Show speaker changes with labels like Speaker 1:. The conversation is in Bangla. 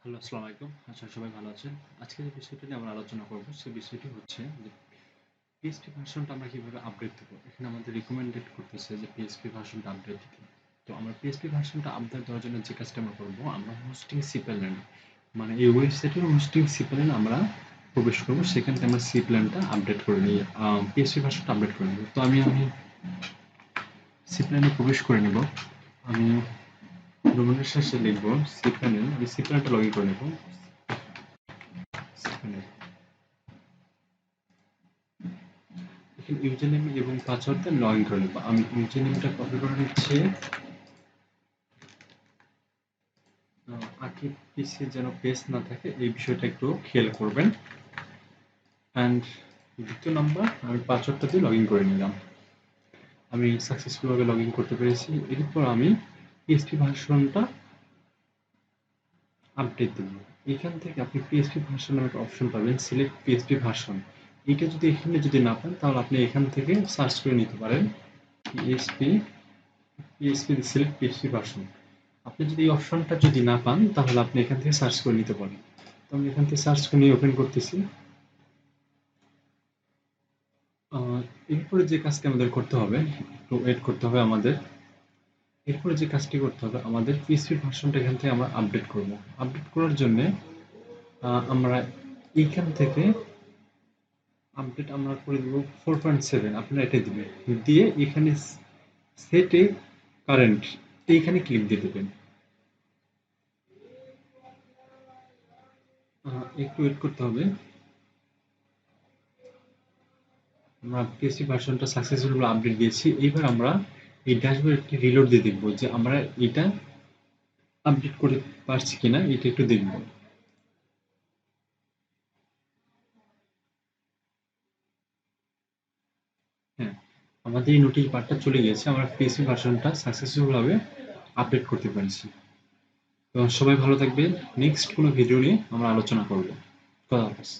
Speaker 1: হ্যালো, আসসালামু আলাইকুম। আশা সবাই ভালো আছেন। আজকে যে বিষয়টা নিয়ে আমরা আলোচনা করব, সেই বিষয়টি হচ্ছে যে PHP ভার্সনটা আমরা কিভাবে আপডেট দেব। এখানে আমাদের রিকমেন্ডেড করতেছে যে PHP ভার্সনটা আপডেট দিতে। তো আমরা PHP ভার্সনটা আপডেট দেওয়ার জন্য যে কাজটা আমরা করব, আমরা হোস্টিং cPanel মানে এই ওয়েবসাইটের হোস্টিং cPanel আমরা প্রবেশ করব। সেখান থেকে আমরা cPanelটা আপডেট করে নিই, PHP ভার্সনটা আপডেট করে নেব। তো আমি cPanel প্রবেশ করে নেব। আমি ডোমেনের শেষে লিখব cPanel, আমি cPanelটা লগইন করে নেব। cPanel ইউজার নেম এবং পাসওয়ার্ড দিয়ে লগ ইন করে নেব। আমি ইউজার নেমটা কপি করে নিচ্ছি। আগে পিছিয়ে যেন পেজ না থাকে এই বিষয়টা একটু খেয়াল করবেন। অ্যান্ড দ্বিতীয় নাম্বার, আমি পাসওয়ার্ডটা দিয়ে লগ ইন করে নিলাম। আমি সাকসেসফুলভাবে লগ ইন করতে পেরেছি। এরপর আমি পিএইচপি ভার্সনটা আপডেট দেব। এখান থেকে আপনি পিএইচপি ভার্সন নামে একটা অপশন পাবেন, সিলেক্ট পিএইচপি ভার্সন। এটা যদি এখানে যদি না পান তাহলে আপনি এখান থেকে সার্চ করে নিতে পারেন পিএইচপি সিলেক্ট পিএইচপি ভার্সন। আপনি যদি এই অপশনটা যদি না পান তাহলে আপনি এখান থেকে সার্চ করে নিতে পারেন। তো আমি এখান থেকে সার্চ করে নিয়ে ওপেন করতেছি। এরপরে যে কাজটি আমাদের করতে হবে, একটু ওয়েট করতে হবে আমাদের। এরপরে যে কাজটি করতে হবে, আমাদের পিএইচপি ভার্সনটা এখান থেকে আমরা আপডেট করব। আপডেট করার জন্য আমরা এইখান থেকে আপডেট আমরা করে দেব 4.7, আপনারা এটা দিবেন। দিয়ে এখানে সেটে কারেন্ট এইখানে ক্লিক দিয়ে দেবেন। একটু ওয়েট করতে হবে। আমরা পিএসপি ভার্সনটা সাকসেসফুল আপডেট দিয়েছি। এইবার আমরা এই ড্যাশবোর্ডে একটি রিলোড দিয়ে দেখব যে আমরা এটা আপডেট করে পারছি কিনা, এটা একটু দেখব। হ্যাঁ, আমাদের এই নোটিশ বারটা চলে গেছে, আমরা পিএসপি ভার্সনটা সাকসেসফুলভাবে আপডেট করতে পারছি। তো সবাই ভালো থাকবেন। নেক্সট কোনো ভিডিও নিয়ে আমরা আলোচনা করব। খোদা হাফেজ।